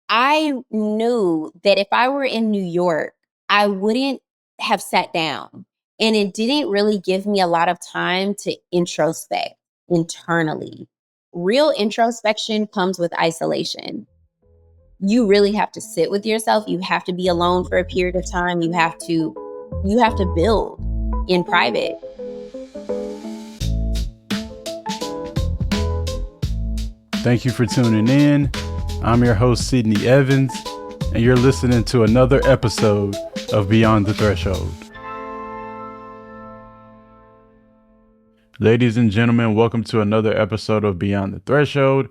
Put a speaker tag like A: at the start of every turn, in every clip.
A: I knew that if I were in New York, I wouldn't have sat down. And it didn't really give me a lot of time to introspect internally. Real introspection comes with isolation. You really have to sit with yourself. You have to be alone for a period of time. You have to build in private.
B: Thank you for tuning in. I'm your host, Sidney Evans, and you're listening to another episode of Beyond the Threshold. Ladies and gentlemen, welcome to another episode of Beyond the Threshold.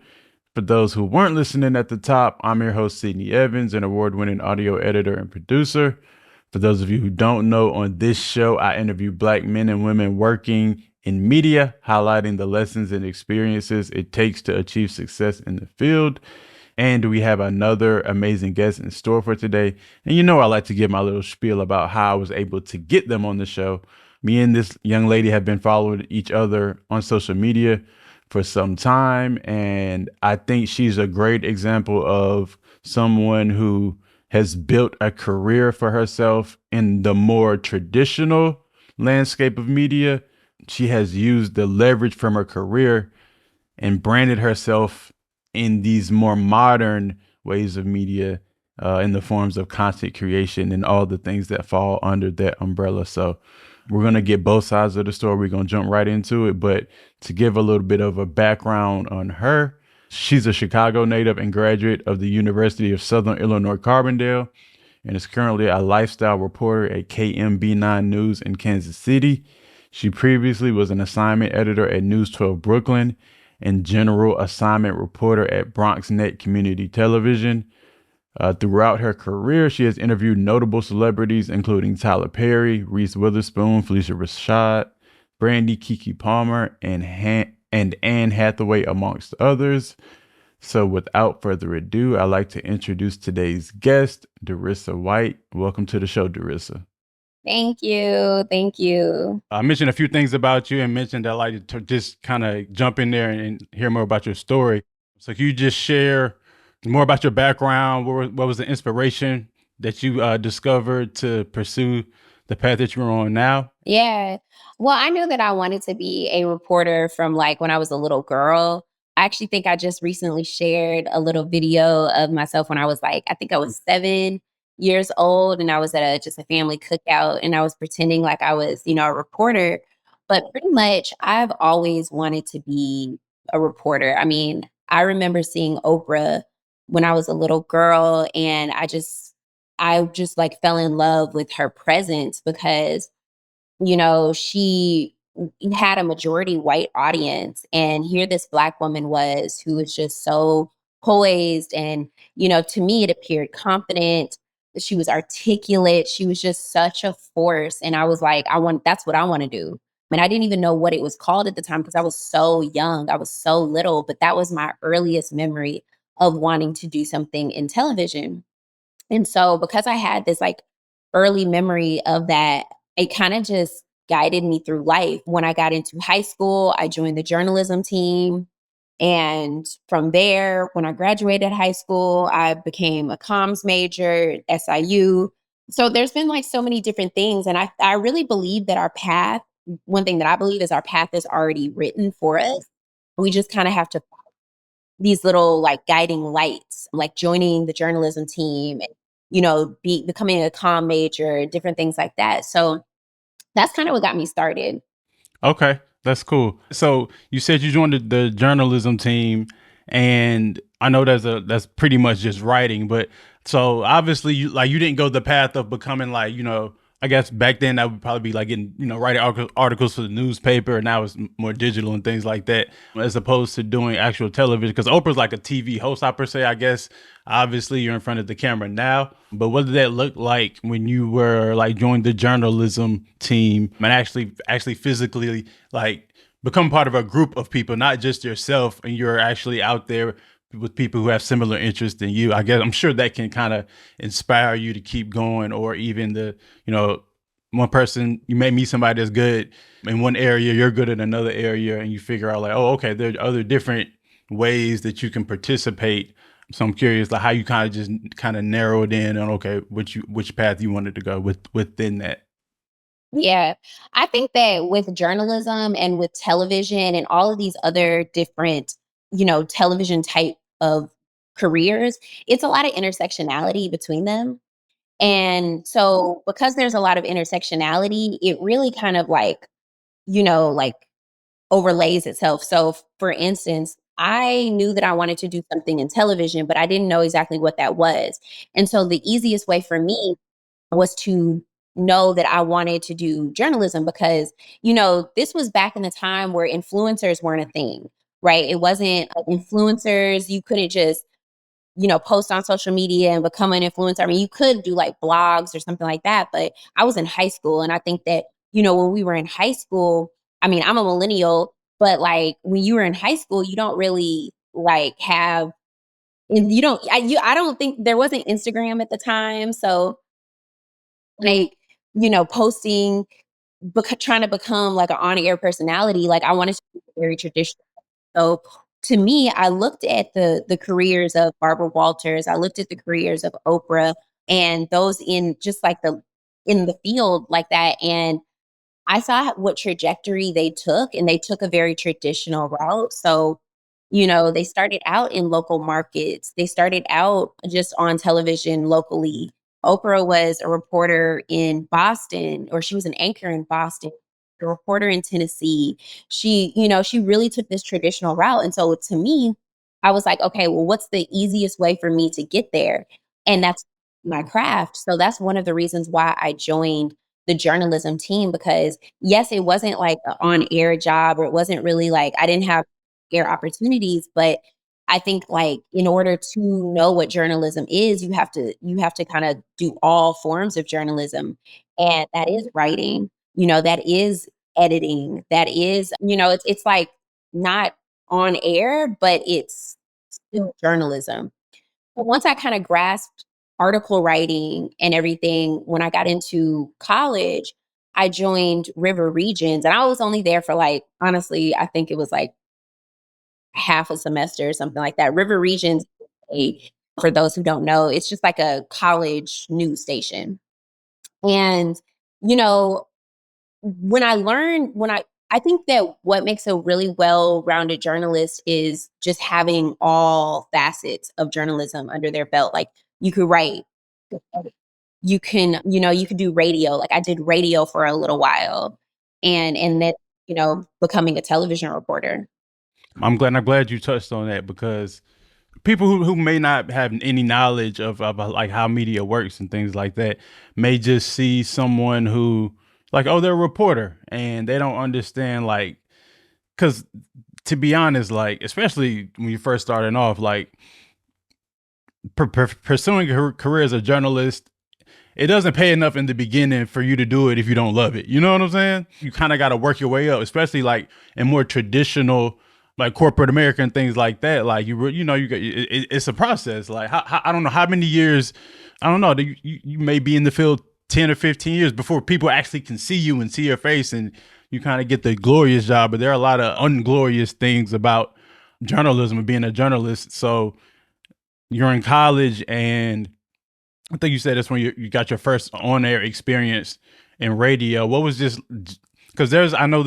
B: For those who weren't listening at the top, I'm your host, Sidney Evans, an award-winning audio editor and producer. For those of you who don't know, on this show, I interview Black men and women working in media, highlighting the lessons and experiences it takes to achieve success in the field. And we have another amazing guest in store for today. And you know, I like to give my little spiel about how I was able to get them on the show. Me and this young lady have been following each other on social media for some time. And I think she's a great example of someone who has built a career for herself in the more traditional landscape of media. She has used the leverage from her career and branded herself in these more modern ways of media, in the forms of content creation and all the things that fall under that umbrella. So we're going to get both sides of the story. We're going to jump right into it. But to give a little bit of a background on her, she's a Chicago native and graduate of the University of Southern Illinois, Carbondale, and is currently a lifestyle reporter at KMBC News in Kansas City. She previously was an assignment editor at News 12 Brooklyn and general assignment reporter at Bronxnet Community Television. Throughout her career, she has interviewed notable celebrities, including Tyler Perry, Reese Witherspoon, Phylicia Rashad, Brandy, Keke Palmer, and Anne Hathaway, amongst others. So without further ado, I'd like to introduce today's guest, Dorissa White. Welcome to the show, Dorissa.
A: Thank you. Thank you.
B: I mentioned a few things about you and mentioned that I like to just kind of jump in there and hear more about your story. So can you just share more about your background? What was the inspiration that you discovered to pursue the path that you're on now?
A: Yeah. Well, I knew that I wanted to be a reporter from like when I was a little girl. I actually think I just recently shared a little video of myself when I was like, I think I was 7 years old, and I was at just a family cookout, and I was pretending like I was, a reporter. But pretty much I've always wanted to be a reporter. I mean, I remember seeing Oprah when I was a little girl, and I just like fell in love with her presence because she had a majority white audience, and here this Black woman was who was just so poised. And, to me, it appeared confident. She was articulate. She was just such a force. And I was like, that's what I want to do. I mean, I didn't even know what it was called at the time because I was so young. I was so little, but that was my earliest memory of wanting to do something in television. And so because I had this like early memory of that, it kind of just guided me through life. When I got into high school, I joined the journalism team. And from there, when I graduated high school, I became a comms major at SIU. So there's been like so many different things. And I really believe that one thing that I believe is our path is already written for us. We just kind of have to these little like guiding lights, like joining the journalism team and, becoming a comm major, different things like that. So that's kind of what got me started.
B: Okay, that's cool. So you said you joined the journalism team, and I know that's pretty much just writing, but so obviously you didn't go the path of becoming like, I guess back then that would probably be like getting, writing articles for the newspaper, and now it's more digital and things like that, as opposed to doing actual television. Because Oprah's like a TV host, I per se, I guess. Obviously, you're in front of the camera now, but what did that look like when you were like joined the journalism team and actually physically like become part of a group of people, not just yourself, and you're actually out there with people who have similar interests than you? I guess I'm sure that can kind of inspire you to keep going, or even one person, you may meet somebody that's good in one area, you're good in another area, and you figure out like, oh, okay, there are other different ways that you can participate. So I'm curious, like how you kind of just kind of narrowed in on okay, which path you wanted to go within that.
A: Yeah. I think that with journalism and with television and all of these other different, television type of careers, it's a lot of intersectionality between them. And so because there's a lot of intersectionality, it really kind of like overlays itself. So for instance, I knew that I wanted to do something in television, but I didn't know exactly what that was. And so the easiest way for me was to know that I wanted to do journalism because, this was back in the time where influencers weren't a thing, right? It wasn't like influencers. You couldn't just, post on social media and become an influencer. I mean, you could do like blogs or something like that, but I was in high school. And I think that, when we were in high school, I mean, I'm a millennial, but like when you were in high school, you don't really like have, and you don't, I don't think there wasn't Instagram at the time. So like, posting, trying to become like an on-air personality, like I wanted to be very traditional. So to me, I looked at the careers of Barbara Walters, I looked at the careers of Oprah and those in just like in the field like that. And I saw what trajectory they took, and they took a very traditional route. So, they started out in local markets. They started out just on television locally. Oprah was a reporter in Boston, or she was an anchor in Boston, a reporter in Tennessee. She really took this traditional route. And so to me, I was like, okay, well, what's the easiest way for me to get there? And that's my craft. So that's one of the reasons why I joined the journalism team because yes, it wasn't like an on-air job or it wasn't really like I didn't have air opportunities, but I think like in order to know what journalism is, you have to kind of do all forms of journalism. And that is writing, that is editing, that is, it's like not on air, but it's still journalism. But once I kinda grasped article writing and everything, when I got into college, I joined River Regions, and I was only there for, like, honestly, I think it was, like, half a semester or something like that. River Regions, a for those who don't know, it's just like a college news station. And, you know, when I think that what makes a really well-rounded journalist is just having all facets of journalism under their belt. Like, you could write, you could do radio. Like, I did radio for a little while and then, becoming a television reporter.
B: I'm glad you touched on that because people who may not have any knowledge of like how media works and things like that may just see someone who like, oh, they're a reporter and they don't understand like because to be honest, like especially when you first starting off, like pursuing a career as a journalist, it doesn't pay enough in the beginning for you to do it if you don't love it. You know what I'm saying? You kind of got to work your way up, especially like in more traditional, like corporate America and things like that. Like it's a process. Like I don't know how many years, I don't know. You may be in the field 10 or 15 years before people actually can see you and see your face, and you kind of get the glorious job. But there are a lot of unglorious things about journalism and being a journalist. So you're in college and I think you said that's when you got your first on air experience in radio. What was just because I know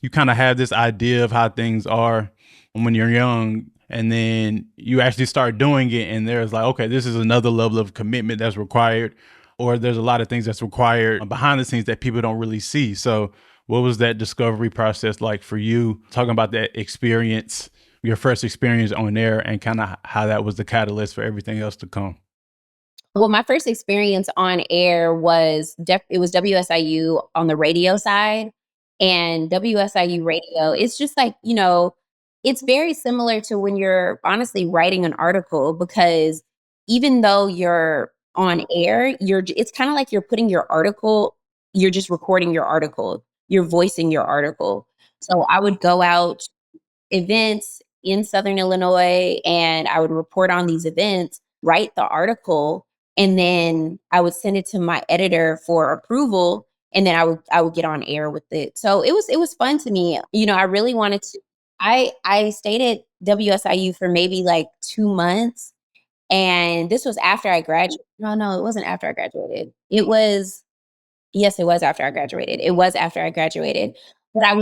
B: you kind of have this idea of how things are when you're young, and then you actually start doing it, and there's like, okay, this is another level of commitment that's required, or there's a lot of things that's required behind the scenes that people don't really see. So, what was that discovery process like for you? Talking about that experience, your first experience on air, and kind of how that was the catalyst for everything else to come.
A: Well, my first experience on air it was WSIU on the radio side, and WSIU radio, it's just like, it's very similar to when you're honestly writing an article because even though you're on air, it's kinda like you're just recording your article, you're voicing your article. So I would go out events in Southern Illinois, and I would report on these events, write the article, and then I would send it to my editor for approval, and then I would get on air with it. So it was fun to me. I really wanted to I stayed at WSIU for maybe like 2 months, And this was after I graduated. No, it wasn't after I graduated. It was Yes, it was after I graduated. It was after I graduated. But I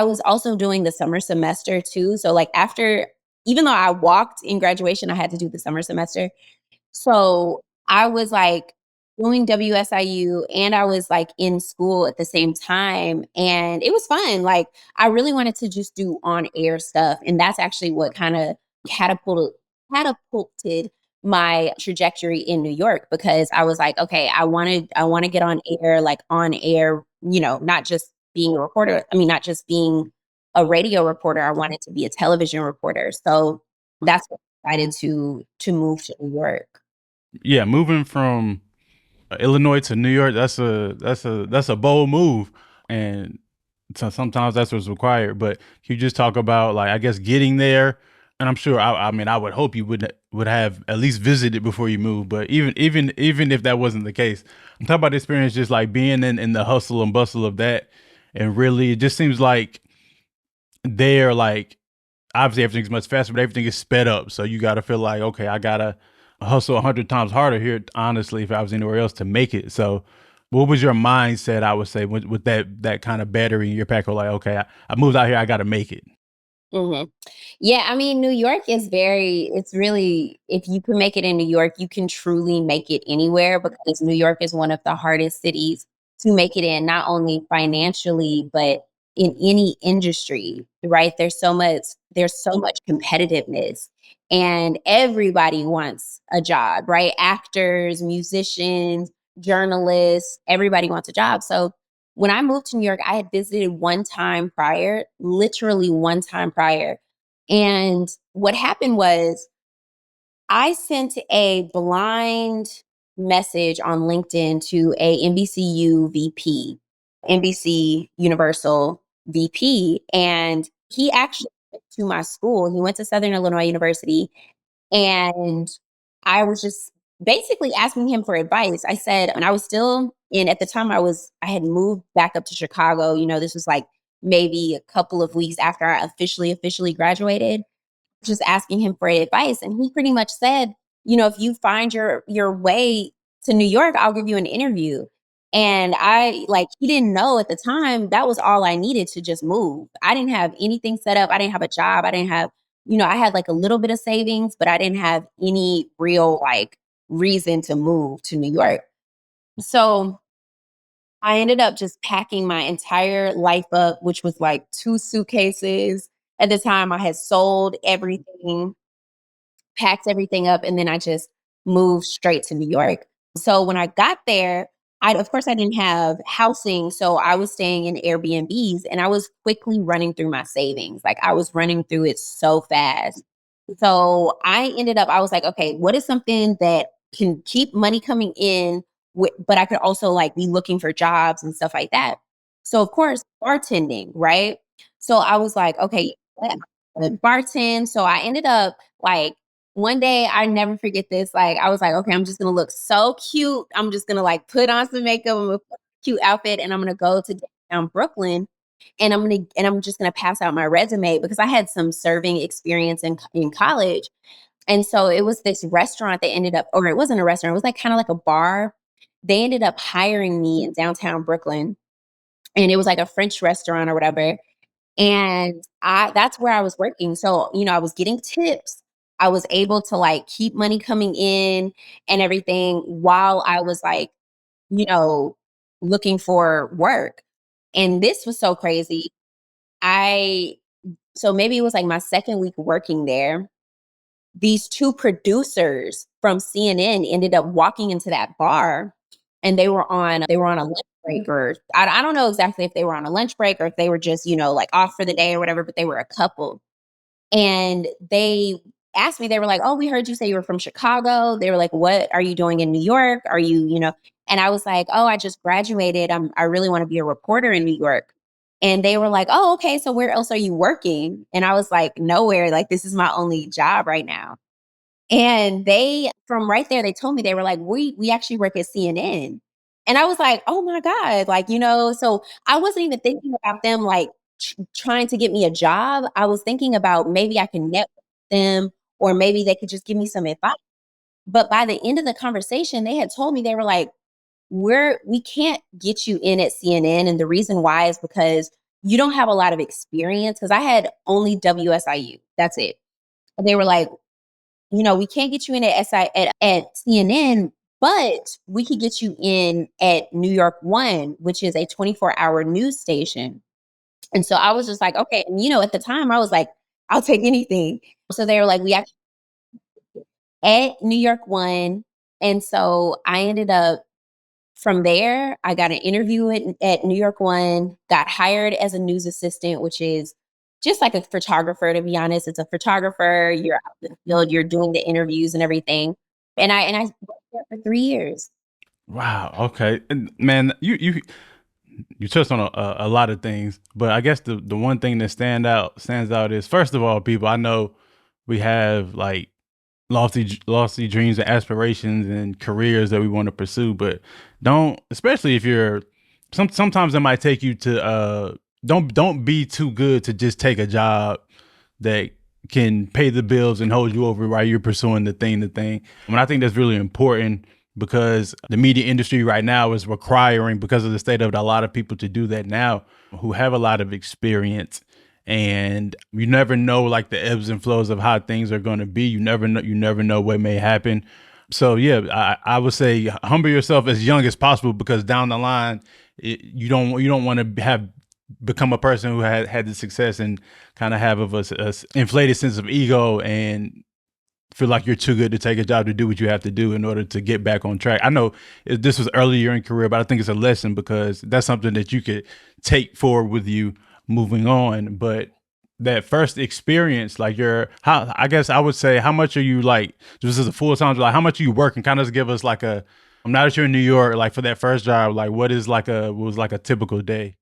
A: was also doing the summer semester too. So like after even though I walked in graduation, I had to do the summer semester. So, I was, like, doing WSIU and I was, like, in school at the same time, and it was fun, like, I really wanted to just do on-air stuff, and that's actually what kinda catapulted my trajectory in New York because I was like, "Okay, I wanna get on air, like, on air, not just being a reporter not just being a radio reporter, I wanted to be a television reporter." So, that's what I decided to move to New York.
B: Yeah, moving from Illinois to New York, that's a bold move, and so sometimes that's what's required. But can you just talk about, like, I guess getting there? And I'm sure, I mean, I would hope you would have at least visited before you moved. But even if that wasn't the case, I'm talking about the experience, just like being in the hustle and bustle of that, and really, it just seems like they're like obviously everything's much faster, but everything is sped up. So you got to feel like, okay, I gotta hustle 100 times harder here. Honestly, if I was anywhere else to make it. So, what was your mindset? I would say with that kind of battery in your pack, or like, okay, I moved out here, I got to make it.
A: Mhm. Yeah, New York is it's really, if you can make it in New York, you can truly make it anywhere because New York is one of the hardest cities to make it in, not only financially, but in any industry, right? There's so much competitiveness and everybody wants a job, right? Actors, musicians, journalists, everybody wants a job. So when I moved to New York, I had visited one time prior, literally one time prior. And what happened was I sent a blind message on LinkedIn to a NBCU VP, NBC Universal VP, and he actually went to my school. He went to Southern Illinois University and I was just basically asking him for advice. I said, and I was still in at the time I had moved back up to Chicago. This was like maybe a couple of weeks after I officially graduated, just asking him for advice. And he pretty much said, if you find your way to New York, I'll give you an interview. And he didn't know at the time that was all I needed to just move. I didn't have anything set up. I didn't have a job. I didn't have, I had like a little bit of savings, but I didn't have any real like reason to move to New York. So I ended up just packing my entire life up, which was like two suitcases. At the time, I had sold everything, packed everything up, and then I just moved straight to New York. So when I got there, of course I didn't have housing, so I was staying in Airbnbs and I was quickly running through my savings. Like I was running through it so fast. So I was like, okay, what is something that can keep money coming in, but I could also like be looking for jobs and stuff like that. So of course, bartending, right? So I was like, okay, yeah, bartend. So I ended up like one day, I never forget this, like, I was like, "Okay, I'm just gonna look so cute. I'm just gonna, like, put on some makeup, I'm gonna put a cute outfit, and I'm gonna go to downtown Brooklyn, and I'm just gonna pass out my resume," because I had some serving experience in college, and so it was this restaurant that ended up, or it wasn't a restaurant, it was, like, kinda like a bar. They ended up hiring me in downtown Brooklyn, and it was, like, a French restaurant or whatever, and that's where I was working. So, I was getting tips. I was able to like keep money coming in and everything while I was like, you know, looking for work. And this was so crazy. I so maybe it was like my second week working there. These two producers from CNN ended up walking into that bar and they were on a lunch break, or I don't know exactly if they were on a lunch break or if they were just, like off for the day or whatever, but they were a couple. And they asked me, they were like, "Oh, we heard you say you were from Chicago." They were like, "What are you doing in New York? Are you?" And I was like, "Oh, I just graduated. I really want to be a reporter in New York." And they were like, "Oh, okay. So where else are you working?" And I was like, "Nowhere. Like this is my only job right now." And they from right there, they told me, they were like, "We actually work at CNN." And I was like, "Oh my God." Like, so I wasn't even thinking about them like trying to get me a job. I was thinking about maybe I can network with them or maybe they could just give me some advice. But by the end of the conversation, they had told me, they were like, we can't get you in at CNN. And the reason why is because you don't have a lot of experience. Cause I had only WSIU. That's it. And they were like, we can't get you in at CNN, but we could get you in at New York One, which is a 24-hour news station. And so I was just like, okay. And at the time I was like, I'll take anything. So they were like, we actually at New York One. And so I ended up from there, I got an interview at New York One, got hired as a news assistant, which is just like a photographer, to be honest. It's a photographer, you're out in the field, you're doing the interviews and everything. And I worked there for 3 years.
B: Wow. Okay. And man, you touched on a lot of things, but I guess the one thing that stands out is, first of all, people, I know we have like lofty dreams and aspirations and careers that we want to pursue, but don't, especially if you're sometimes it might take you to don't be too good to just take a job that can pay the bills and hold you over while you're pursuing the thing. And I think that's really important because the media industry right now is requiring, because of the state of it, a lot of people to do that now who have a lot of experience. And you never know like the ebbs and flows of how things are going to be. You never know what may happen. So yeah, I would say humble yourself as young as possible, because down the line, you don't want to have become a person who had the success and kind of have a inflated sense of ego and feel like you're too good to take a job to do what you have to do in order to get back on track. I know this was earlier in your career, but I think it's a lesson because that's something that you could take forward with you moving on. But that first experience, like how, I guess I would say, how much are you like, just as a full-time, like how much are you working? Kind of give us like I'm not sure in New York, like for that first job, like what was like a typical day?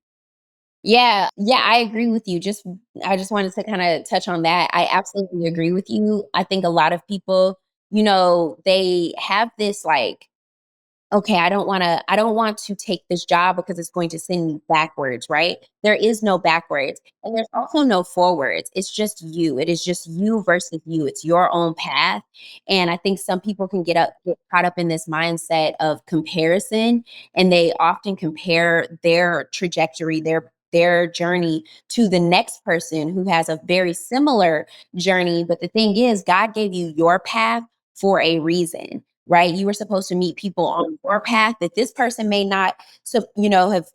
A: Yeah, yeah, I agree with you. I just wanted to kind of touch on that. I absolutely agree with you. I think a lot of people, they have this like, okay, I don't want to take this job because it's going to send me backwards, right? There is no backwards. And there's also no forwards. It's just you. It is just you versus you. It's your own path. And I think some people can get caught up in this mindset of comparison, and they often compare their trajectory, their journey to the next person who has a very similar journey. But the thing is, God gave you your path for a reason, right? You were supposed to meet people on your path that this person may not, so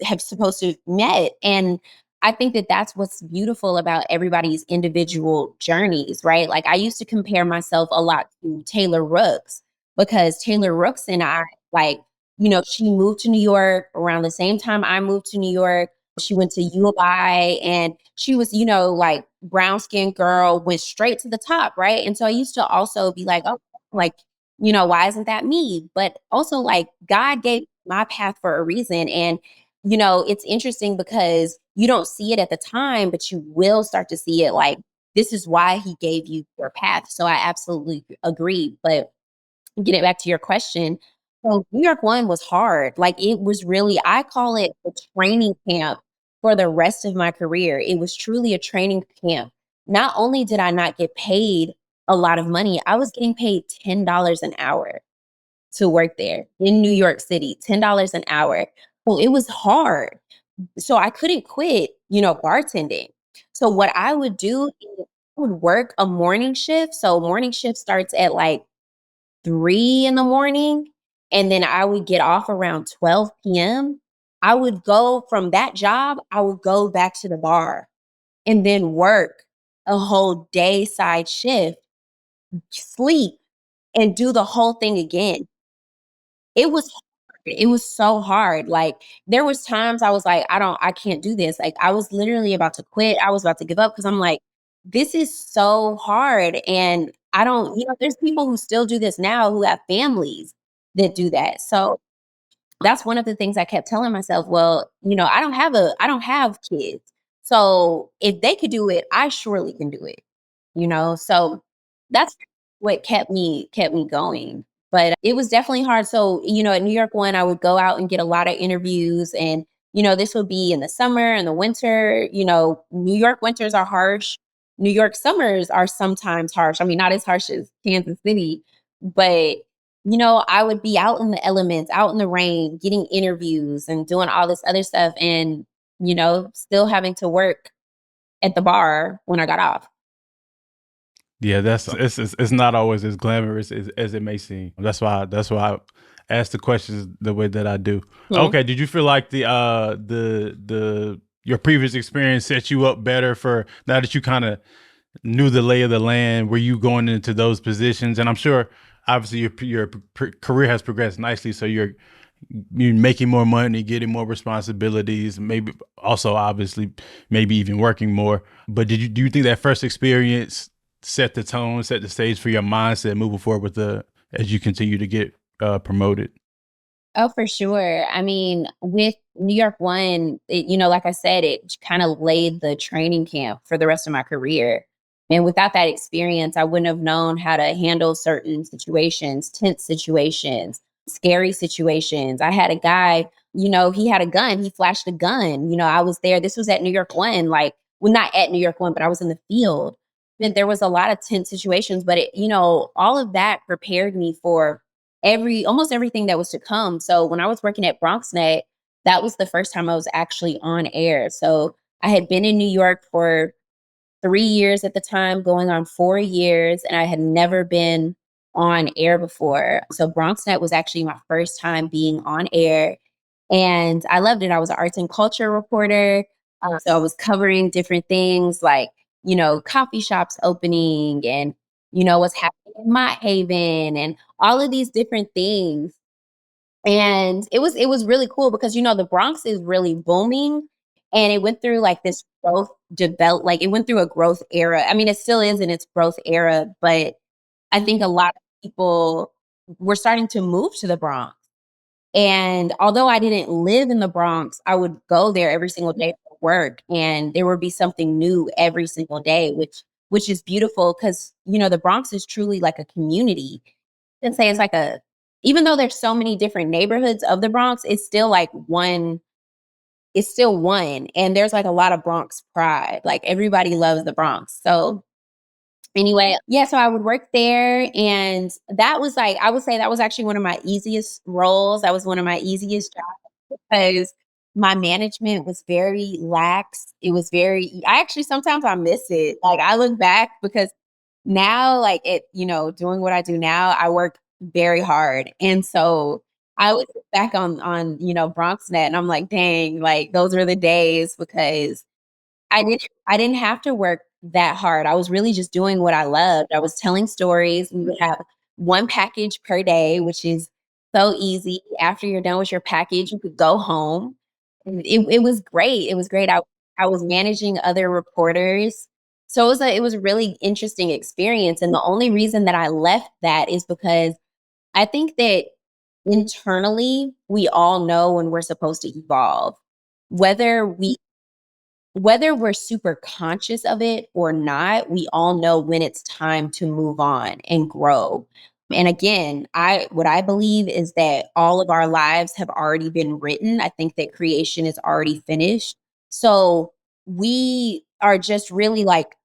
A: have supposed to met. And I think that that's what's beautiful about everybody's individual journeys, right? Like I used to compare myself a lot to Taylor Rooks, because Taylor Rooks and I, like, she moved to New York around the same time I moved to New York. She went to U of I, and she was, like brown skinned girl, went straight to the top, right? And so I used to also be like, oh, like, why isn't that me? But also, like, God gave my path for a reason. And, it's interesting because you don't see it at the time, but you will start to see it. Like, this is why he gave you your path. So I absolutely agree. But getting back to your question, so New York One was hard. Like, it was really, I call it a training camp for the rest of my career. It was truly a training camp. Not only did I not get paid a lot of money, I was getting paid $10 an hour to work there in New York City, $10 an hour. Well, it was hard. So I couldn't quit, bartending. So what I would do is I would work a morning shift. So morning shift starts at like 3 in the morning, and then I would get off around 12 p.m. I would go from that job, I would go back to the bar and then work a whole day side shift, sleep, and do the whole thing again. It was hard. It was so hard. Like, there was times I was like, I can't do this. Like, I was literally about to quit. I was about to give up because I'm like, this is so hard. And I don't, there's people who still do this now who have families that do that. So that's one of the things I kept telling myself. Well, I don't have kids. So if they could do it, I surely can do it. So that's what kept me going. But it was definitely hard. So, at New York One, I would go out and get a lot of interviews, and this would be in the summer and the winter. New York winters are harsh. New York summers are sometimes harsh. I mean, not as harsh as Kansas City, but I would be out in the elements, out in the rain, getting interviews and doing all this other stuff and, still having to work at the bar when I got off.
B: Yeah, it's not always as glamorous as it may seem. That's why I ask the questions the way that I do.
A: Hmm.
B: Okay, did you feel like the your previous experience set you up better for now that you kind of knew the lay of the land? Were you going into those positions? And I'm sure, obviously, your career has progressed nicely, so you're making more money, getting more responsibilities, maybe also obviously maybe even working more. But do you think that first experience set the tone, set the stage for your mindset moving forward with the as you continue to get promoted?
A: Oh, for sure. I mean, with New York One, like I said, it kind of laid the training camp for the rest of my career. And without that experience, I wouldn't have known how to handle certain situations, tense situations, scary situations. I had a guy, he had a gun, he flashed a gun. I was there. This was at New York One, like, well, not at New York One, but I was in the field. And there was a lot of tense situations, but all of that prepared me for almost everything that was to come. So when I was working at Bronxnet, that was the first time I was actually on air. So I had been in New York for 3 years at the time, going on 4 years, and I had never been on air before. So Bronxnet was actually my first time being on air, and I loved it. I was an arts and culture reporter, so I was covering different things like coffee shops opening and what's happening in Mott Haven and all of these different things. And it was really cool because the Bronx is really booming and it went through like this like it went through a growth era. I mean, it still is in its growth era, but I think a lot of people were starting to move to the Bronx. And although I didn't live in the Bronx, I would go there every single day for work and there would be something new every single day, which is beautiful because the Bronx is truly like a community. And say it's like a even though there's so many different neighborhoods of the Bronx, it's still one. And there's like a lot of Bronx pride. Like everybody loves the Bronx. So anyway, yeah, so I would work there and that was like I would say that was actually one of my easiest roles. That was one of my easiest jobs because my management was very lax. It was very I actually sometimes I miss it. Like I look back because now like doing what I do now, I work very hard. And so I would look back on BronxNet and I'm like, dang, like those are the days because I didn't have to work that hard. I was really just doing what I loved. I was telling stories. We would have one package per day, which is so easy. After you're done with your package, you could go home. And it was great. It was great. I was managing other reporters. So it was a really interesting experience. And the only reason that I left that is because I think that internally we all know when we're supposed to evolve. Whether we whether we're super conscious of it or not, we all know when it's time to move on and grow. And again, what I believe is that all of our lives have already been written. I think that creation is already finished. So we are just really like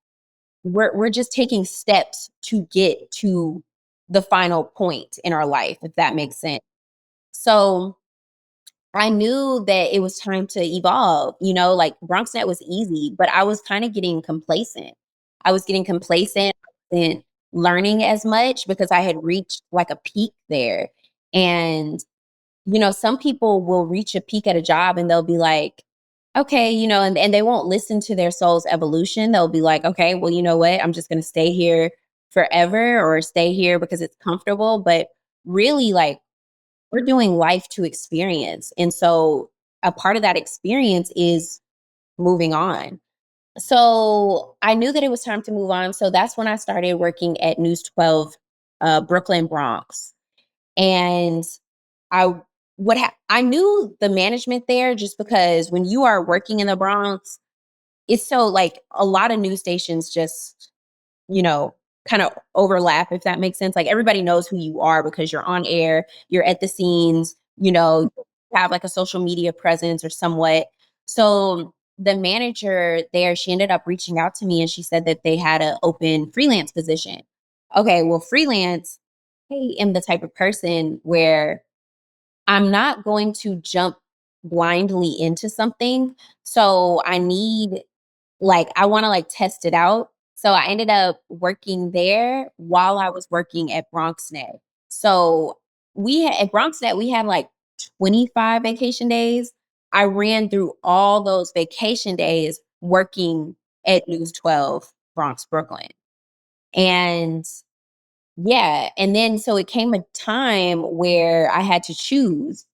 A: we're just taking steps to get to the final point in our life, if that makes sense. So I knew that it was time to evolve, like BronxNet was easy, but I was kind of getting complacent. I was getting complacent and learning as much because I had reached like a peak there. And, some people will reach a peak at a job and they'll be like, okay, and they won't listen to their soul's evolution. They'll be like, okay, well, you know what? I'm just going to stay here forever or stay here because it's comfortable. But really, like, we're doing life to experience. And so a part of that experience is moving on. So I knew that it was time to move on. So that's when I started working at News 12, Brooklyn, Bronx. And I I knew the management there just because when you are working in the Bronx, it's so like a lot of news stations just you know, kind of overlap, if that makes sense. Like everybody knows who you are because you're on air, you're at the scenes, have like a social media presence or somewhat. So the manager there, she ended up reaching out to me and she said that they had an open freelance position. Okay, well, freelance, am the type of person where I'm not going to jump blindly into something. So I need I wanna, test it out. So I ended up working there while I was working at Bronxnet. So at Bronxnet, we had, 25 vacation days. I ran through all those vacation days working at News 12 Bronx, Brooklyn. And yeah, and then so it came a time where I had to choose,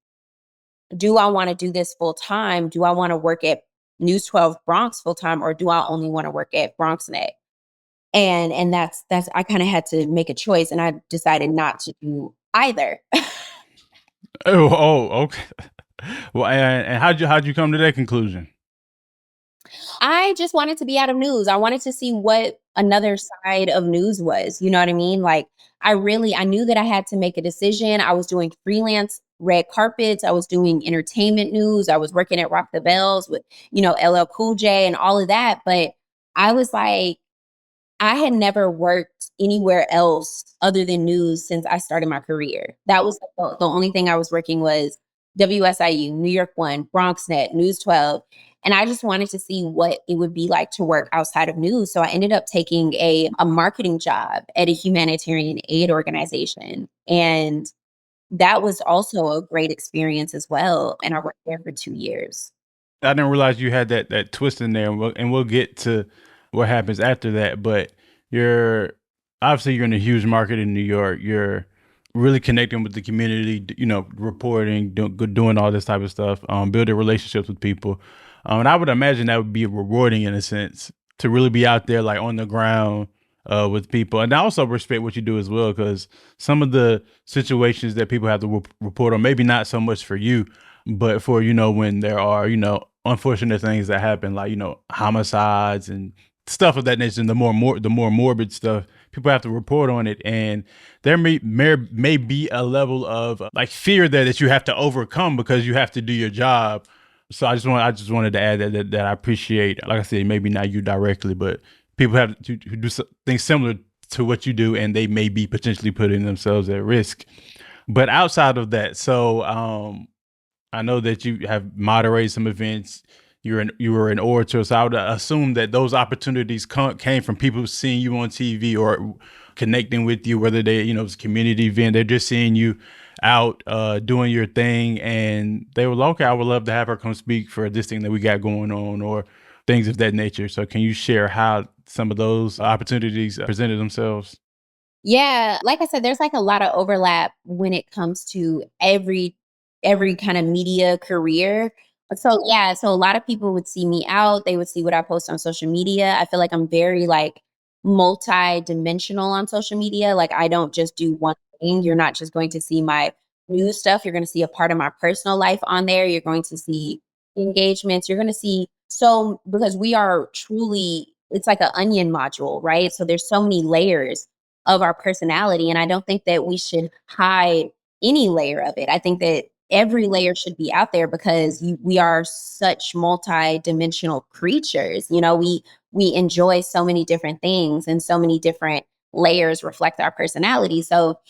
A: do I wanna do this full time? Do I wanna work at News 12 Bronx full time, or do I only wanna work at Bronxnet? And that's I kinda had to make a choice, and I decided not to do either.
B: Okay. Well, and how'd you come to that conclusion?
A: I just wanted to be out of news. I wanted to see what another side of news was, you know what I mean? I knew that I had to make a decision. I was doing freelance red carpets, I was doing entertainment news, I was working at Rock the Bells with, LL Cool J and all of that, but I was like, I had never worked anywhere else other than news since I started my career. That was the only thing I was working was WSIU, New York One, Bronxnet, News 12. And I just wanted to see what it would be like to work outside of news. So I ended up taking a marketing job at a humanitarian aid organization. And that was also a great experience as well. And I worked there for 2 years.
B: I didn't realize you had that twist in there, and we'll get to what happens after that. But you're obviously you're in a huge market in New York. You're really connecting with the community, reporting, doing all this type of stuff, building relationships with people. And I would imagine that would be rewarding in a sense to really be out there, like on the ground with people. And I also respect what you do as well, because some of the situations that people have to report on, maybe not so much for you, but for when there are unfortunate things that happen, like homicides and stuff of that nature, and the more morbid stuff, people have to report on it, and there may be a level of like fear there that you have to overcome because you have to do your job. So I just wanted to add that I appreciate, like I said, maybe not you directly, but people have to who do things similar to what you do, and they may be potentially putting themselves at risk. But outside of that, so I know that you have moderated some events. You were an orator, so I would assume that those opportunities came from people seeing you on TV or connecting with you, whether they it's a community event, they're just seeing you out doing your thing, and they were like, okay, I would love to have her come speak for this thing that we got going on, or things of that nature. So can you share how some of those opportunities presented themselves?
A: Yeah, like I said, there's a lot of overlap when it comes to every kind of media career. So yeah, so a lot of people would see me out, they would see what I post on social media. I feel like I'm very multi-dimensional on social media. Like I don't just do one thing. You're not just going to see my news stuff, you're going to see a part of my personal life on there. You're going to see engagements. You're going to see so because we are truly it's like an onion module, right? So there's so many layers of our personality. And I don't think that we should hide any layer of it. I think that every layer should be out there because we are such multi-dimensional creatures. We enjoy so many different things and so many different layers reflect our personality. So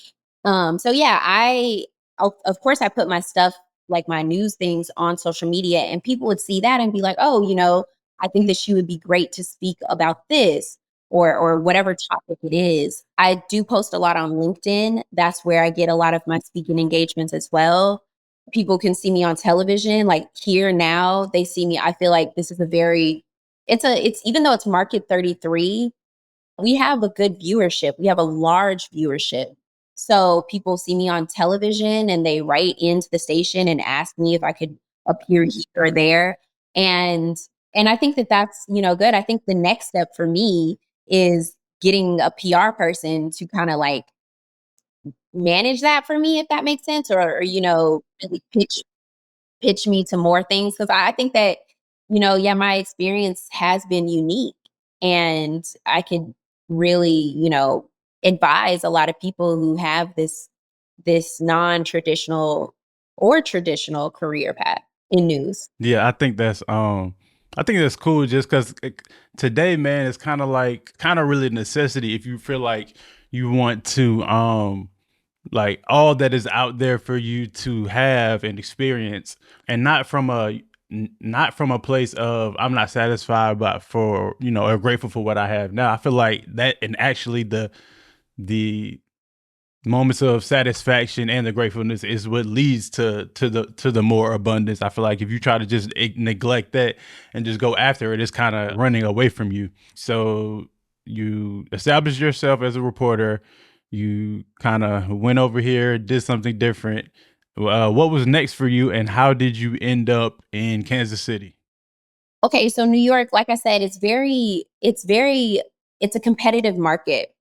A: yeah, of course I put my stuff like my news things on social media and people would see that and be like, "Oh, I think that she would be great to speak about this or whatever topic it is." I do post a lot on LinkedIn. That's where I get a lot of my speaking engagements as well. People can see me on television like here now, they see me. I feel like this is a very it's even though it's market 33, we have a good viewership. We have a large viewership. So people see me on television and they write into the station and ask me if I could appear here or there. And I think that that's, good. I think the next step for me is getting a PR person to kind of manage that for me, if that makes sense, or really pitch me to more things because I think that yeah, my experience has been unique and I could really advise a lot of people who have this non-traditional or traditional career path in news.
B: Yeah, I think that's cool just because today, man, it's kind of really a necessity if you feel like you want to like all that is out there for you to have and experience, and not from a place of I'm not satisfied, but for or grateful for what I have now. I feel like that, and actually the moments of satisfaction and the gratefulness is what leads to the more abundance. I feel like if you try to just neglect that and just go after it, it's kind of running away from you. So you establish yourself as a reporter. You kind of went over here, did something different. What was next for you, and how did you end up in Kansas City?
A: Okay, so New York, like I said, it's a competitive market.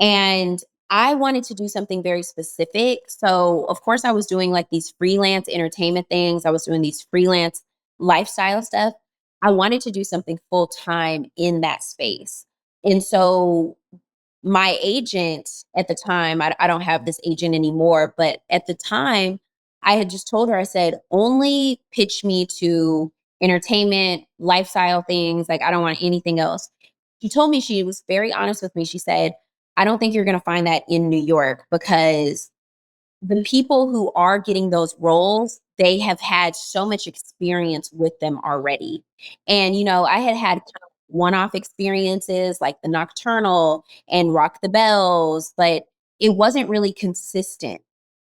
A: And I wanted to do something very specific. So, of course, I was doing like these freelance entertainment things. I was doing these freelance lifestyle stuff. I wanted to do something full time in that space. And so my agent at the time, I don't have this agent anymore, but at the time, I had just told her, I said, only pitch me to entertainment, lifestyle things. Like, I don't want anything else. She told me, she was very honest with me. She said, I don't think you're going to find that in New York because the people who are getting those roles, they have had so much experience with them already. And, I had had kind of one-off experiences like the Nocturnal and Rock the Bells, but it wasn't really consistent.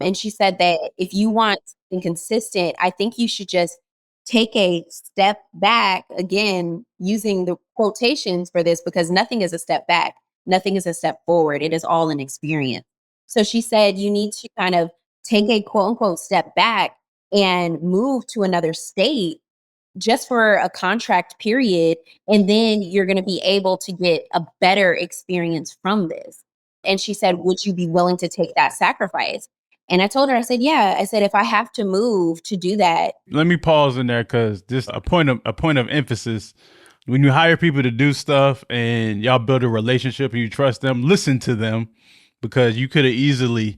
A: And she said that if you want something consistent, I think you should just take a step back, again, using the quotations for this, because nothing is a step back, nothing is a step forward. It is all an experience. So she said, you need to kind of take a quote unquote step back and move to another state just for a contract period. And then you're going to be able to get a better experience from this. And she said, would you be willing to take that sacrifice? And I told her, I said, yeah. I said, if I have to move to do that.
B: Let me pause in there because this a point of emphasis. When you hire people to do stuff and y'all build a relationship and you trust them, listen to them, because you could have easily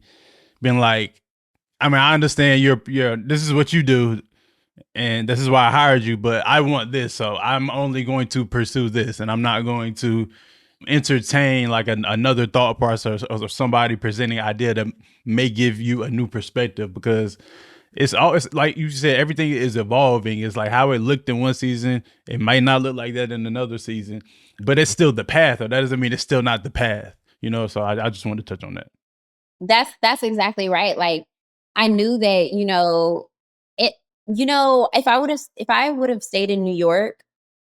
B: been like, I mean, I understand you're this is what you do and this is why I hired you, but I want this, so I'm only going to pursue this, and I'm not going to entertain like another thought process, or somebody presenting an idea that may give you a new perspective, because it's always like you said, everything is evolving. It's like how it looked in one season, it might not look like that in another season, but it's still the path, or that doesn't mean it's still not the path, so I just wanted to touch on that.
A: That's exactly right. Like, I knew that, it if I would have stayed in New York,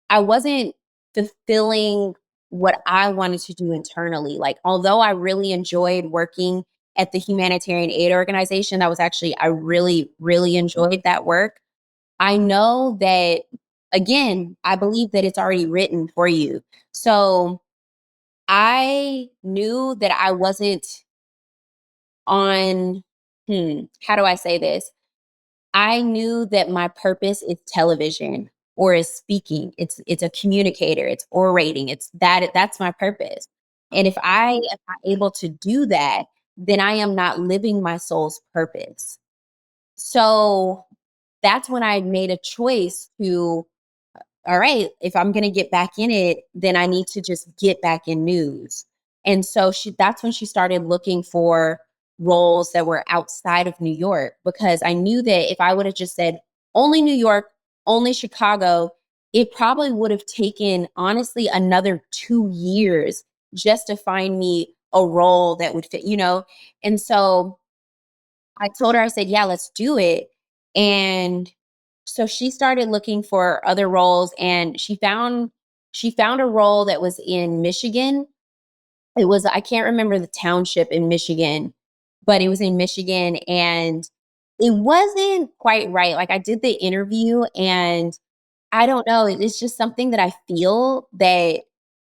A: I wasn't fulfilling what I wanted to do internally. Like, although I really enjoyed working at the humanitarian aid organization, I really, really enjoyed that work. I know that, again, I believe that it's already written for you. So I knew that I wasn't on, how do I say this? I knew that my purpose is television or is speaking. It's a communicator, it's orating. That's my purpose. And if I am not able to do that, then I am not living my soul's purpose. So that's when I made a choice to, all right, if I'm going to get back in it, then I need to just get back in news. And so that's when she started looking for roles that were outside of New York, because I knew that if I would have just said only New York, only Chicago, it probably would have taken, honestly, another 2 years just to find me a role that would fit. And so I told her, I said, yeah, let's do it. And so she started looking for other roles, and she found a role that was in Michigan. I can't remember the township in Michigan, but it was in Michigan, and it wasn't quite right. Like, I did the interview, and I don't know, it's just something that I feel that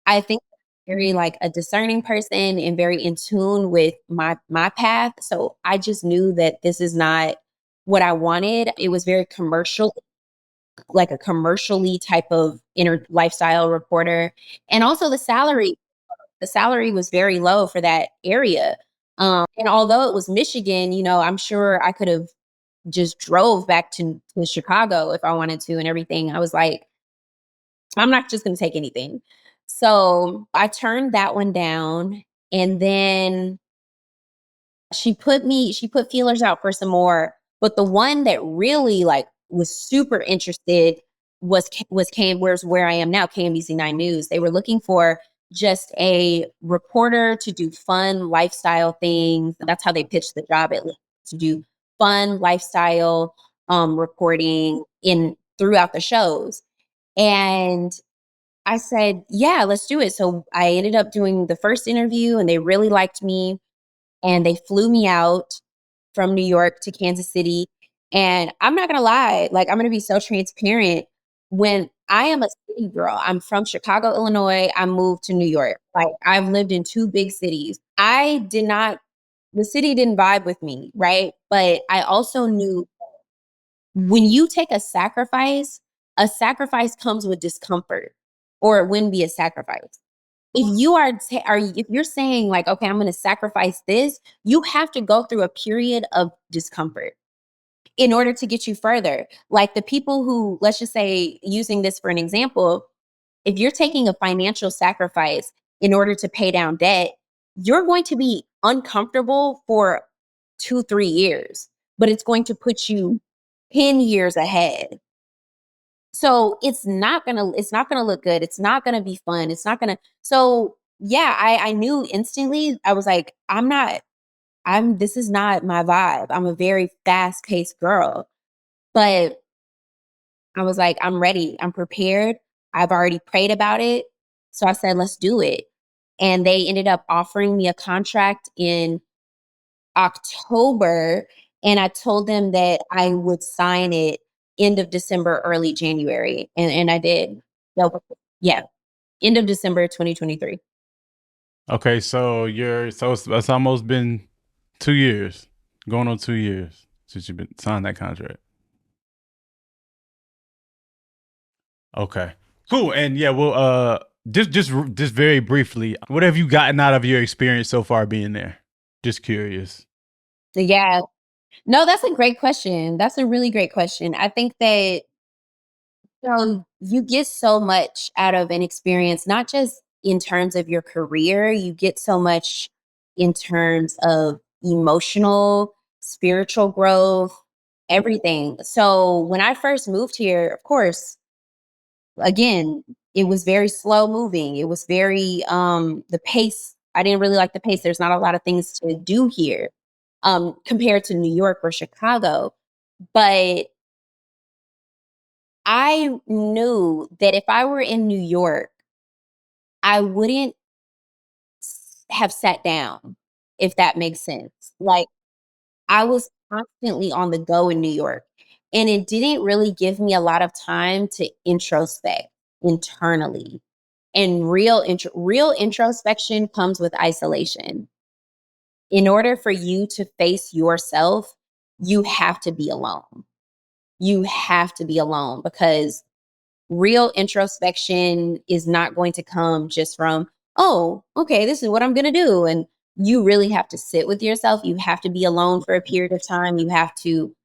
A: I think very like a discerning person and very in tune with my path. So I just knew that this is not what I wanted. It was very commercial, like a commercially type of inner lifestyle reporter. And also the salary was very low for that area. And although it was Michigan, I'm sure I could have just drove back to Chicago if I wanted to and everything. I was like, I'm not just going to take anything. So I turned that one down. And then She put feelers out for some more, but the one that really like was super interested was where I am now, KMBC 9 News. They were looking for just a reporter to do fun lifestyle things. That's how they pitched the job, at least, to do fun lifestyle reporting in throughout the shows. And I said, yeah, let's do it. So I ended up doing the first interview and they really liked me and they flew me out from New York to Kansas City. And I'm not gonna lie, like, I'm gonna be so transparent. When I am a city girl, I'm from Chicago, Illinois. I moved to New York. Like, I've lived in two big cities. The city didn't vibe with me, right? But I also knew when you take a sacrifice comes with discomfort, or it wouldn't be a sacrifice. If you're saying like, okay, I'm going to sacrifice this, you have to go through a period of discomfort in order to get you further. Like the people who, let's just say, using this for an example, if you're taking a financial sacrifice in order to pay down debt, you're going to be uncomfortable for 2, 3 years, but it's going to put you 10 years ahead. So it's not gonna look good. It's not gonna be fun. It's not gonna so yeah, I knew instantly. I was like, this is not my vibe. I'm a very fast-paced girl. But I was like, I'm ready. I'm prepared. I've already prayed about it. So I said, let's do it. And they ended up offering me a contract in October, and I told them that I would sign it end of December, early January, and I did. So, yeah, end of December 2023.
B: Okay, so it's almost been 2 years, going on 2 years since you've been signed that contract. Okay, cool. And yeah, well, just very briefly, what have you gotten out of your experience so far being there? Just curious.
A: So, yeah. No, that's a great question. That's a really great question. I think that you get so much out of an experience, not just in terms of your career, you get so much in terms of emotional, spiritual growth, everything. So when I first moved here, of course, again, it was very slow moving. It was very the pace. I didn't really like the pace. There's not a lot of things to do here compared to New York or Chicago. But I knew that if I were in New York, I wouldn't have sat down, if that makes sense. Like, I was constantly on the go in New York, and it didn't really give me a lot of time to introspect internally. And real introspection comes with isolation. In order for you to face yourself, you have to be alone. You have to be alone because real introspection is not going to come just from, oh, okay, this is what I'm going to do. And you really have to sit with yourself. You have to be alone for a period of time. You have to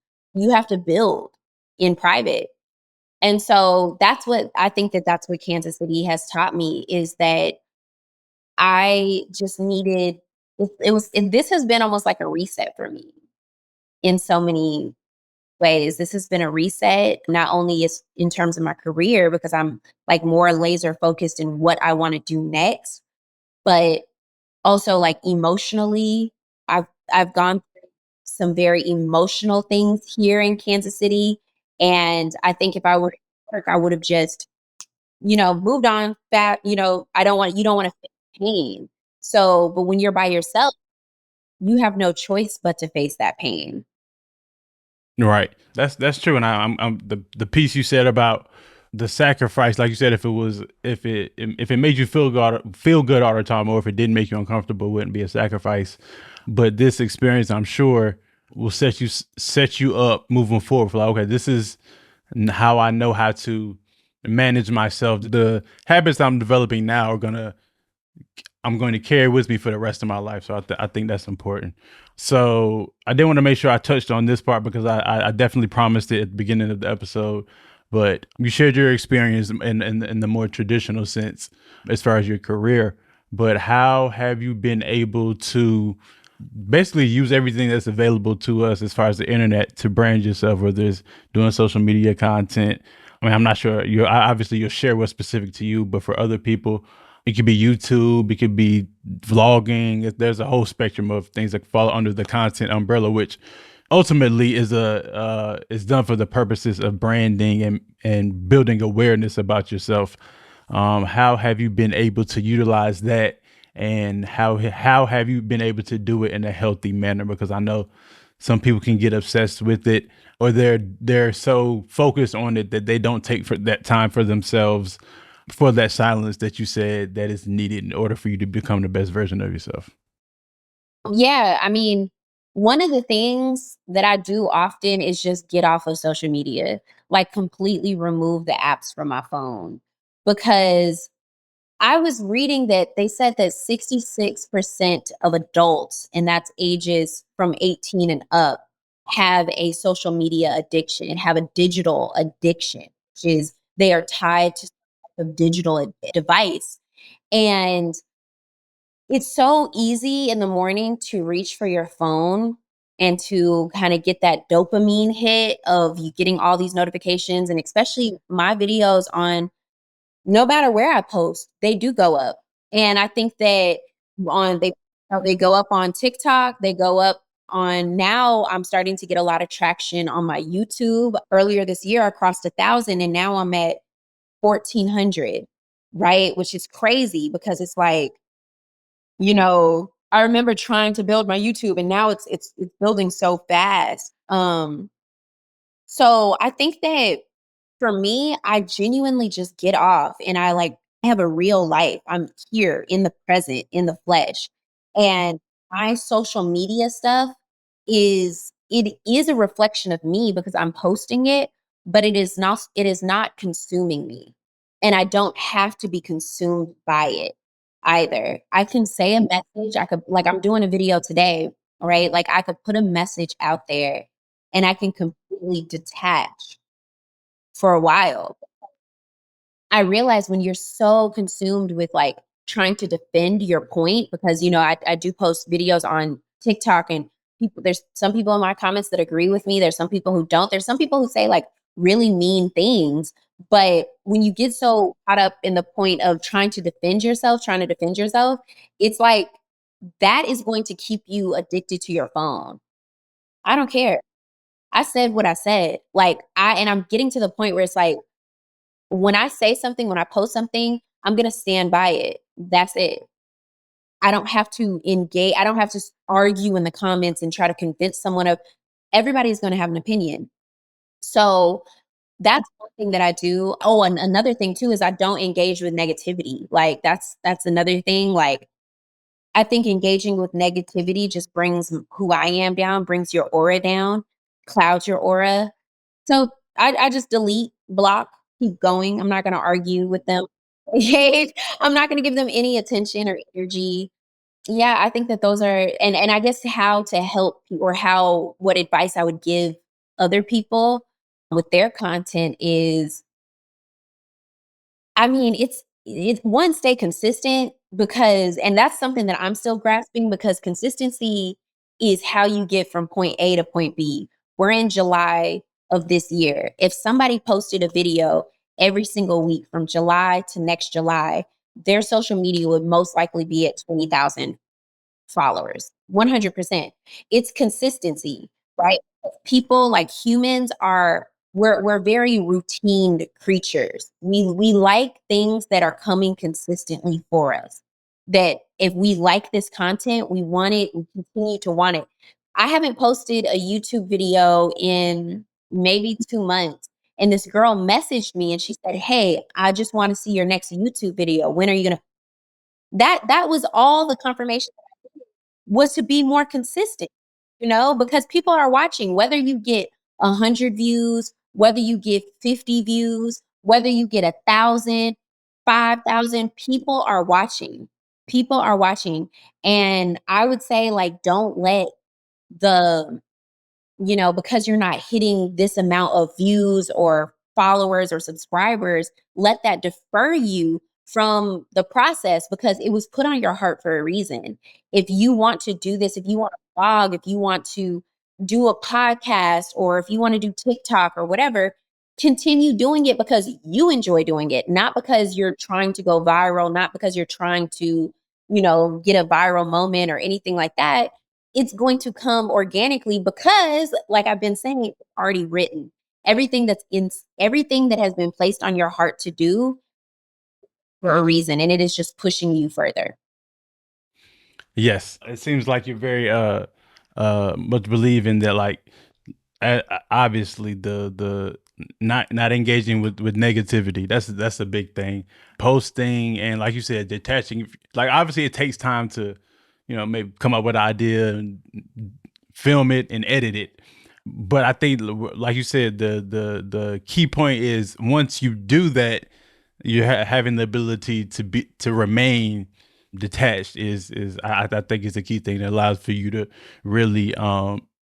A: build in private. And so that's what Kansas City has taught me is that I just needed this has been almost like a reset for me in so many ways. This has been a reset, not only is in terms of my career, because I'm like more laser focused in what I want to do next, but also like emotionally. I've gone through some very emotional things here in Kansas City. And I think if I were in New York, I would have just, moved on fast. You don't want to feel pain. So, but when you're by yourself, you have no choice but to face that pain.
B: Right. That's true. And I'm the piece you said about the sacrifice, like you said, if it made you feel good all the time, or if it didn't make you uncomfortable, it wouldn't be a sacrifice. But this experience, I'm sure, will set you up moving forward for like, okay, this is how I know how to manage myself. The habits I'm developing now I'm going to carry with me for the rest of my life. So I think that's important. So I did want to make sure I touched on this part because I definitely promised it at the beginning of the episode. But you shared your experience in the more traditional sense as far as your career. But how have you been able to basically use everything that's available to us as far as the internet to brand yourself, whether it's doing social media content. I mean, I'm not sure you obviously you'll share what's specific to you, but for other people, it could be YouTube, it could be vlogging. There's a whole spectrum of things that fall under the content umbrella, which ultimately is done for the purposes of branding and building awareness about yourself. How have you been able to utilize that, and how have you been able to do it in a healthy manner? Because I know some people can get obsessed with it, or they're so focused on it that they don't take for that time for themselves, for that silence that you said that is needed in order for you to become the best version of yourself.
A: Yeah, I mean, one of the things that I do often is just get off of social media, like completely remove the apps from my phone. Because I was reading that they said that 66% of adults, and that's ages from 18 and up, have a social media addiction and have a digital addiction, which is they are tied to some type of digital device. And it's so easy in the morning to reach for your phone and to kind of get that dopamine hit of you getting all these notifications. And especially my videos on, no matter where I post, they do go up. And I think that on they go up on TikTok, they go up on, now I'm starting to get a lot of traction on my YouTube. Earlier this year I crossed 1,000 and now I'm at 1,400, right? Which is crazy because it's like, I remember trying to build my YouTube and now it's building so fast. So I think that for me, I genuinely just get off and I like have a real life. I'm here in the present, in the flesh. And my social media stuff it is a reflection of me because I'm posting it, but it is not consuming me. And I don't have to be consumed by it either. I can say a message, I could, like I'm doing a video today, right? Like I could put a message out there and I can completely detach for a while. I realize when you're so consumed with, like, trying to defend your point because, I do post videos on TikTok and there's some people in my comments that agree with me, there's some people who don't, there's some people who say, like, really mean things, but when you get so caught up in the point of trying to defend yourself, it's like that is going to keep you addicted to your phone. I don't care. I said what I said. I'm getting to the point where it's like, when I say something, when I post something, I'm gonna stand by it. That's it. I don't have to engage. I don't have to argue in the comments and try to convince someone of everybody's gonna have an opinion. So that's one thing that I do. Oh, and another thing too is I don't engage with negativity. Like that's another thing. Like I think engaging with negativity just brings who I am down, brings your aura down, clouds your aura. So I just delete, block, keep going. I'm not gonna argue with them. I'm not gonna give them any attention or energy. Yeah, I think that those are, and I guess how to help or how what advice I would give other people with their content is, I mean, it's one, stay consistent because, and that's something that I'm still grasping because consistency is how you get from point A to point B. We're in July of this year. If somebody posted a video every single week from July to next July, their social media would most likely be at 20,000 followers. 100%. It's consistency, right? People, like humans, we're very routine creatures. We like things that are coming consistently for us. That if we like this content, we want it, we continue to want it. I haven't posted a YouTube video in maybe 2 months. And this girl messaged me and she said, "Hey, I just want to see your next YouTube video. When are you gonna?" That was all the confirmation was to be more consistent, because people are watching, whether you get 100 views, whether you get 50 views, whether you get 1,000, 5,000. People are watching. People are watching. And I would say, like, don't let the, because you're not hitting this amount of views or followers or subscribers, let that defer you from the process because it was put on your heart for a reason. If you want to do this, if you want to blog, if you want to do a podcast, or if you want to do TikTok or whatever, continue doing it because you enjoy doing it, not because you're trying to go viral, not because you're trying to, get a viral moment or anything like that. It's going to come organically because, like I've been saying, it's already written. Everything that has been placed on your heart to do for a reason, and it is just pushing you further.
B: Yes, it seems like you're very much believe in that, like obviously the not engaging with negativity. That's a big thing. Posting and, like you said, detaching. Like, obviously it takes time to, maybe come up with an idea and film it and edit it. But I think, like you said, the key point is once you do that, you having the ability to remain detached is I think is the key thing that allows for you to really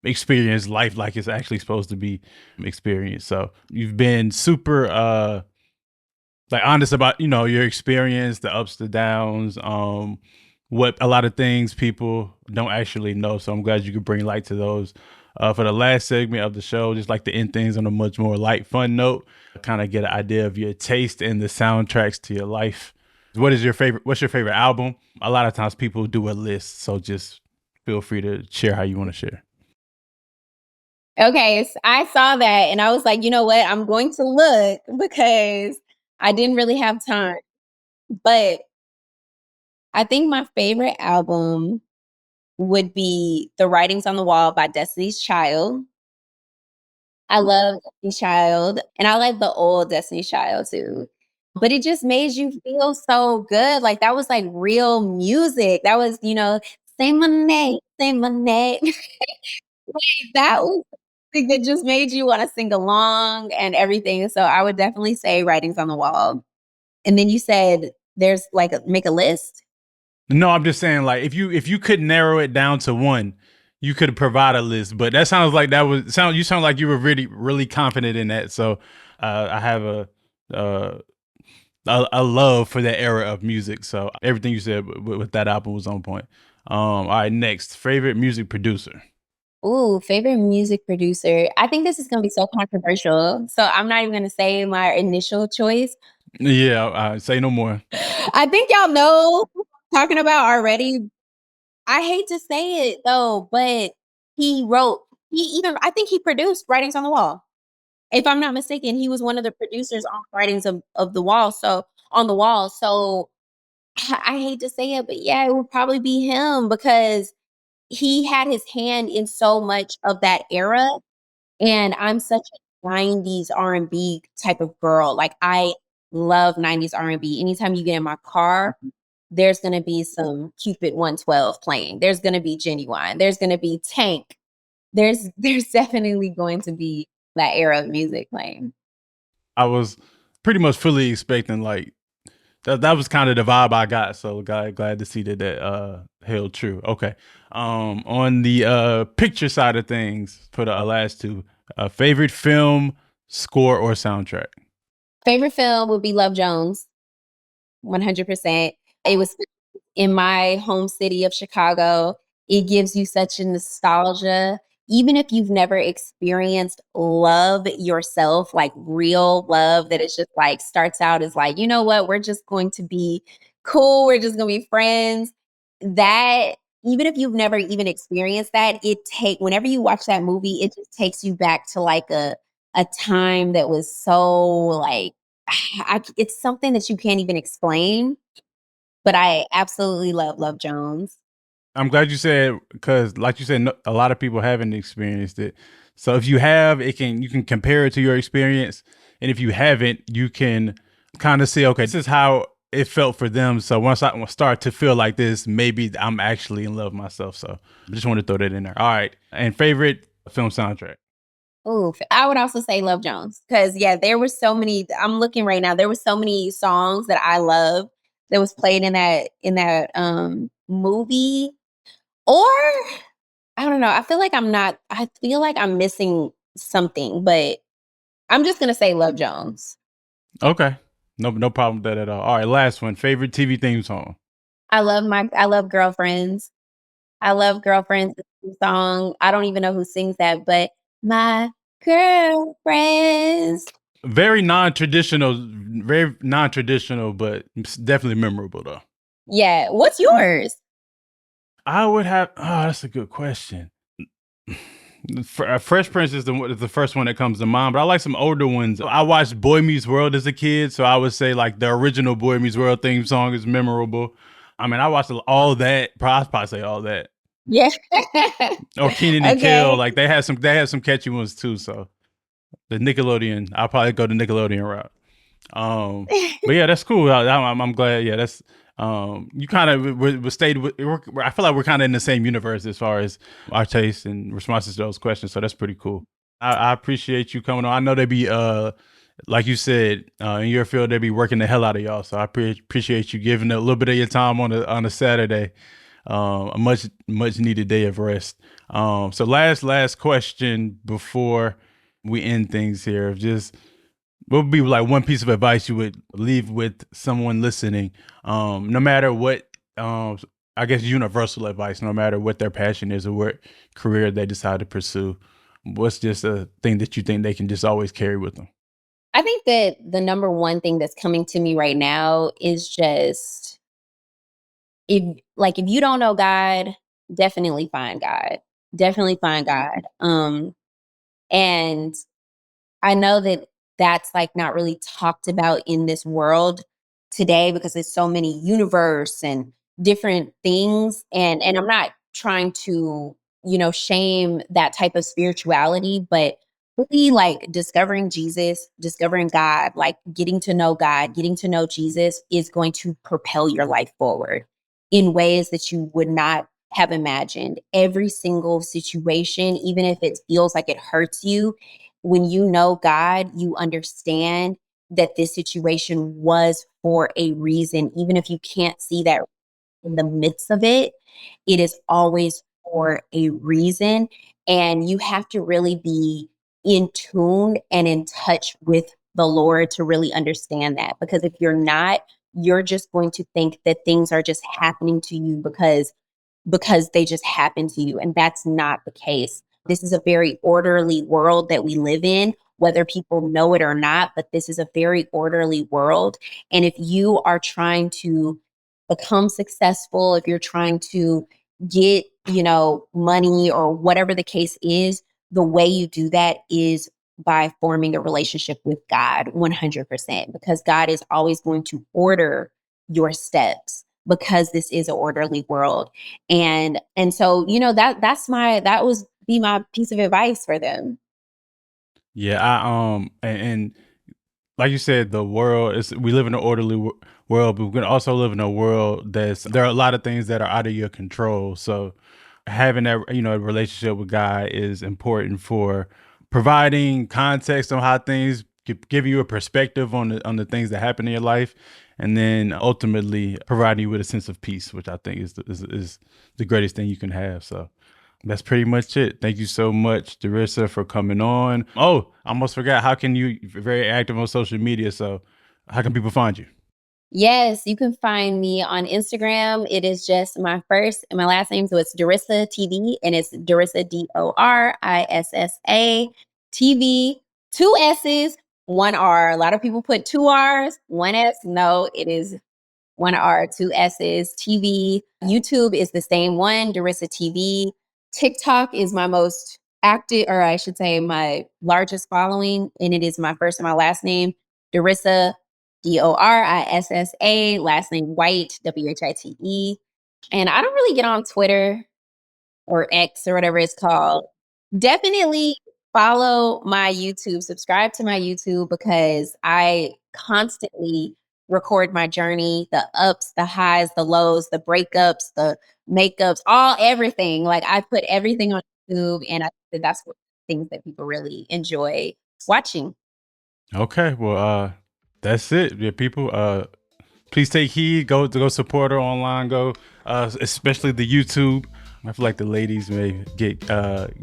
B: experience life like it's actually supposed to be experienced. So you've been super like honest about, your experience, the ups, the downs, what a lot of things people don't actually know. So I'm glad you could bring light to those. For the last segment of the show, just like to end things on a much more light, fun note, kind of get an idea of your taste and the soundtracks to your life. What's your favorite album? A lot of times people do a list, so just feel free to share how you want to share.
A: Okay, so I saw that and I was like, you know what? I'm going to look because I didn't really have time. But I think my favorite album would be The Writings on the Wall by Destiny's Child. I love Destiny's Child, and I like the old Destiny's Child too. But it just made you feel so good. Like, that was like real music. That was, say my name, say my name. That was the thing that just made you wanna sing along and everything, so I would definitely say Writings on the Wall. And then you said there's like make a list?
B: No, I'm just saying, like, if you could narrow it down to one, you could provide a list. But that sounds like you sound like you were really really confident in that. So I have uh, a love for that era of music. So everything you said with that album was on point. All right, next, favorite music producer.
A: Ooh, favorite music producer. I think this is gonna be so controversial, so I'm not even gonna say my initial choice.
B: Yeah, say no more.
A: I think y'all know who I'm talking about already. I hate to say it though, but he wrote I think he produced Writings on the Wall. If I'm not mistaken, he was one of the producers on Writings of the Wall, so on the Wall. So I hate to say it, but yeah, it would probably be him because he had his hand in so much of that era, and I'm such a 90s R&B type of girl. Like, I love 90s R&B. Anytime you get in my car, there's gonna be some Cupid 112 playing. There's gonna be Genuine. There's gonna be Tank. There's definitely going to be that era of music playing.
B: I was pretty much fully expecting, like, that was kind of the vibe I got. So glad to see that held true. Okay. On the picture side of things, for the last two, favorite film, score, or soundtrack.
A: Favorite film would be Love Jones, 100%. It was in my home city of Chicago. It gives you such a nostalgia. Even if you've never experienced love yourself, like real love, that it's just like starts out as like, you know what, we're just going to be cool, we're just gonna be friends. That even if you've never even experienced that, whenever you watch that movie, it just takes you back to like a time that was so like it's something that you can't even explain, but I absolutely love Love Jones.
B: I'm glad you said, because, like you said, no, a lot of people haven't experienced it. So if you have, you can compare it to your experience, and if you haven't, you can kind of see, okay, this is how it felt for them. So once I start to feel like this, maybe I'm actually in love myself. So I just want to throw that in there. All right, and favorite film soundtrack.
A: Ooh, I would also say Love Jones because yeah, there were so many. I'm looking right now. There were so many songs that I love that was played in that movie. Or I don't know. I feel like I'm not. I feel like I'm missing something, but I'm just gonna say Love Jones.
B: Okay. No problem with that at all. All right, last one. Favorite TV theme song.
A: I love Girlfriends. I love Girlfriends song. I don't even know who sings that, but my girlfriends.
B: Very non-traditional, but it's definitely memorable though.
A: Yeah. What's yours?
B: I would have. Oh, that's a good question. Fresh Prince is the first one that comes to mind, but I like some older ones. I watched Boy Meets World as a kid, so I would say like the original Boy Meets World theme song is memorable. I mean, I watched all that. I'd probably say all that.
A: Yeah.
B: Or Kenan and Kel,
A: Okay.
B: like they had some catchy ones too. So the Nickelodeon, I'll probably go the Nickelodeon route. But yeah, that's cool. I'm glad. Yeah, that's you kind of we stayed with. I feel like we're kind of in the same universe as far as our taste and responses to those questions. So that's pretty cool. I appreciate you coming on. I know they be like you said in your field they be working the hell out of y'all. So I appreciate you giving a little bit of your time on a Saturday, a much needed day of rest. So last question before we end things here. Just what would be like one piece of advice you would leave with someone listening? No matter what, I guess universal advice, no matter what their passion is or what career they decide to pursue. What's just a thing that you think they can just always carry with them?
A: I think that the number one thing that's coming to me right now is just if you don't know God, definitely find God. Definitely find God. And I know that that's like not really talked about in this world today because there's so many universe and different things and I'm not trying to, shame that type of spirituality, but really like discovering Jesus, discovering God, like getting to know God, getting to know Jesus is going to propel your life forward in ways that you would not have imagined. Every single situation, even if it feels like it hurts you, when you know God, you understand that this situation was for a reason. Even if you can't see that in the midst of it, it is always for a reason. And you have to really be in tune and in touch with the Lord to really understand that. Because if you're not, you're just going to think that things are just happening to you because they just happen to you. And that's not the case. This is a very orderly world that we live in, whether people know it or not, but this is a very orderly world. And if you are trying to become successful, if you're trying to get, money or whatever the case is, the way you do that is by forming a relationship with God 100%, because God is always going to order your steps because this is an orderly world. And so, that was be my piece of advice for them.
B: Yeah, and like you said, the world is we live in an orderly world, but we can also live in a world there are a lot of things that are out of your control. So having that relationship with God is important for providing context on how things give you a perspective on the things that happen in your life, and then ultimately providing you with a sense of peace, which I think is the greatest thing you can have. So that's pretty much it. Thank you so much, Dorissa, for coming on. Oh, I almost forgot. You're very active on social media. So how can people find you?
A: Yes, you can find me on Instagram. It is just my first and my last name. So it's Dorissa TV and it's Dorissa Dorissa TV, two S's, one R. A lot of people put two R's, one S. No, it is one R, two S's, TV. YouTube is the same one, Dorissa TV. TikTok is my most active, or I should say my largest following, and it is my first and my last name, Dorissa, Dorissa, last name White, White. And I don't really get on Twitter or X or whatever it's called. Definitely follow my YouTube, subscribe to my YouTube because I constantly record my journey, the ups, the highs, the lows, the breakups, the makeups, everything. Like I put everything on YouTube and I think that's what things that people really enjoy watching.
B: Okay, well, that's it. Yeah, people. Please take heed. Go support her online. Go, especially the YouTube. I feel like the ladies may get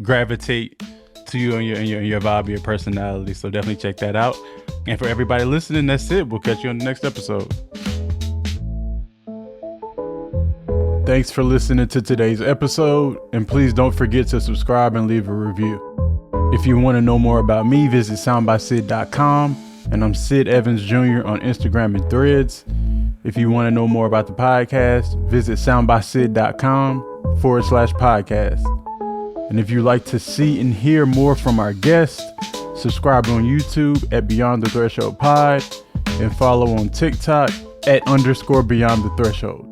B: gravitate to you and your vibe, your personality. So definitely check that out. And for everybody listening, that's it. We'll catch you on the next episode. Thanks for listening to today's episode, and please don't forget to subscribe and leave a review. If you want to know more about me, visit soundbysid.com, and I'm Sid Evans Jr. on Instagram and Threads. If you want to know more about the podcast, visit soundbysid.com/podcast. And if you'd like to see and hear more from our guests, subscribe on YouTube at Beyond the Threshold Pod, and follow on TikTok at _Beyond the Threshold.